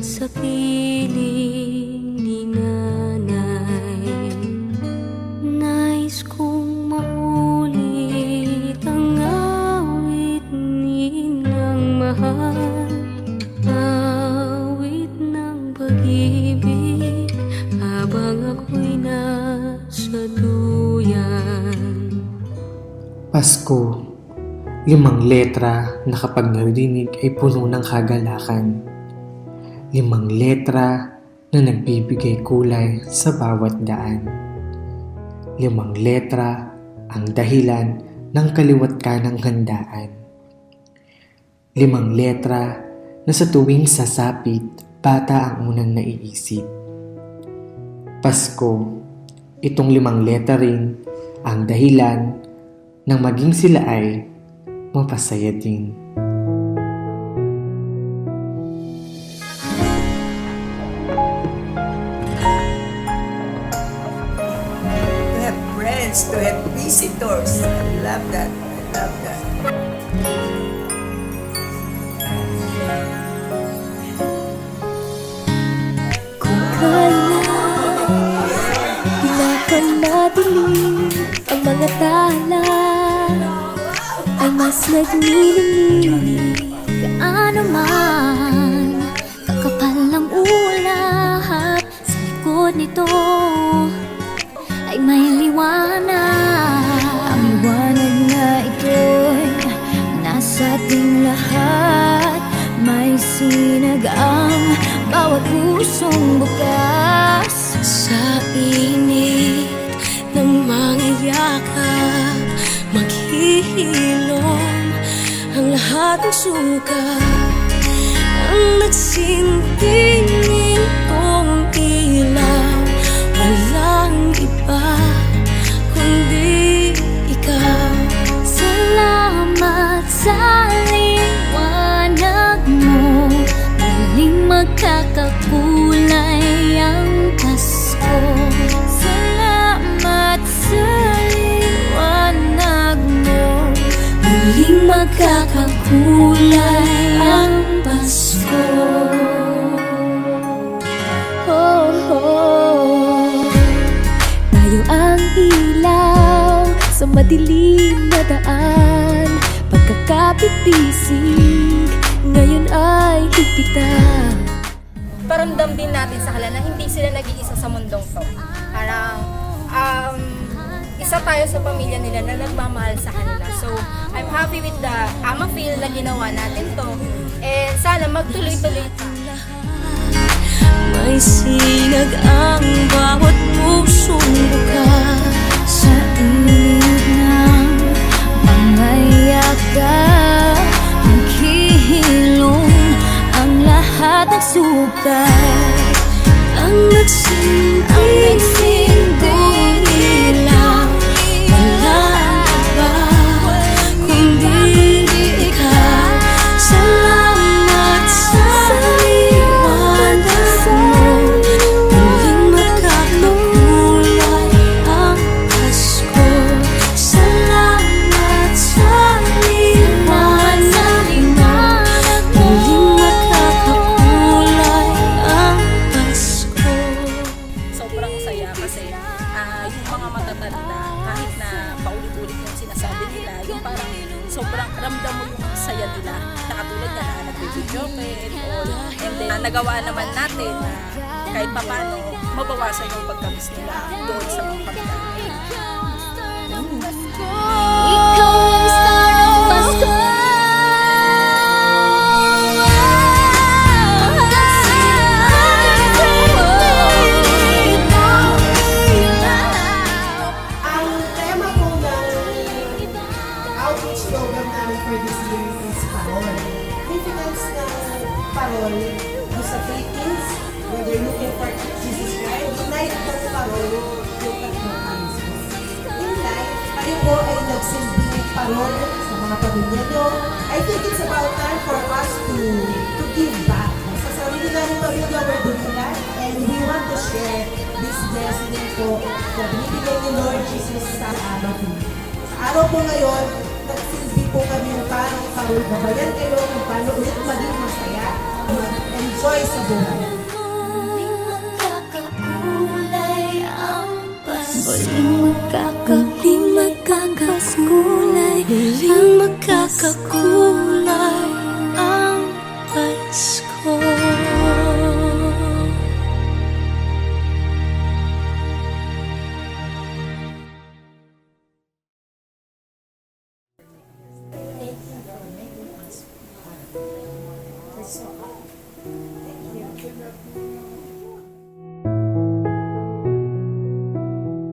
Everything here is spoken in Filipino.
sa piling ni nanay. Nais kong maulit ang awit ninang mahal, awit ng pag-ibig habang ako'y nasa duyan. Pasko, 5 letra na kapag narinig ay puno ng kagalakan. 5 letra na nagbibigay kulay sa bawat daan. 5 letra ang dahilan ng kaliwat kanang handaan. 5 letra na sa tuwing sasapit, bata ang unang naiisip. Pasko, itong 5 letra rin ang dahilan nang maging sila ay mapasaya din. To have friends, to have visitors. I love that. I love that. Kung kailan pinakamadilim ang mga tala ay mas nagnininig, gaano man kakapal ang ulap, sa likod nito ay may liwanag. Ang liwanag na ito'y nasa ating lahat, may sinag ang bawat pusong bukas. Sa init ng mga yakap, maghihilom ang lahat ng suka. Ang nagsinting itong ilaw, walang iba kundi ikaw. Salamat sa liwanag mo, muling magkakakulay ang Pasko. Salamat sa liwanag mo, muling magkakakulay ang Pasko. Oh, oh. Tayo ang ilaw sa madilim na daan, pagkakapipisig ngayon ay higpitan. Paramdam din natin sa kanila na hindi sila nag-iisa sa mundong to. Parang isa tayo sa pamilya nila na nagmamahal sa kanila. So, I'm happy with the Ama Feel na ginawa natin to. And sana magtuloy-tuloy. May sinag ang bawat pusong bukas, sa init ng mga yakap, maghihilom ang lahat ng sukat. Ang nagsinding ilaw, walang iba kundi ikaw. Salamat sa liwanag mo, muling magkakakulay ang Pasko. Salamat sa liwanag mo, muling magkakakulay ang Pasko. Sobrang saya kasi yung mga matatanda, kahit na paulit-ulit yung sinasabi nila, yung parang sobrang ramdam mo yung saya nila. Nakatulad na nagbibidyo and then nagawa naman natin na kahit paano mabawasan yung pagkamis nila doon sa mga pagkain. Ikaw ang star ng Pasko. Ang tema po ng outreach program namin for this year is parol. Significance ng parol sa Philippines, whether looking for Jesus Christ, unite ng parol yung Catholicism. In life, kayo po ay nagsilbing parol sa mga pamilya nyo. I think it's about time for us to give back. Sa sarili namin pamilya, we're doing that, and we want to share this blessing po na binibigay ni Lord Jesus sa amin. Sa araw po ngayon, nagsilbi po kami ng parang parol. Babayan kayo kung paano ulit maging masaya. And joy sa buhay. Muling magkakakulay ang Pasko. Muling magkakakulay ang magkakakulay.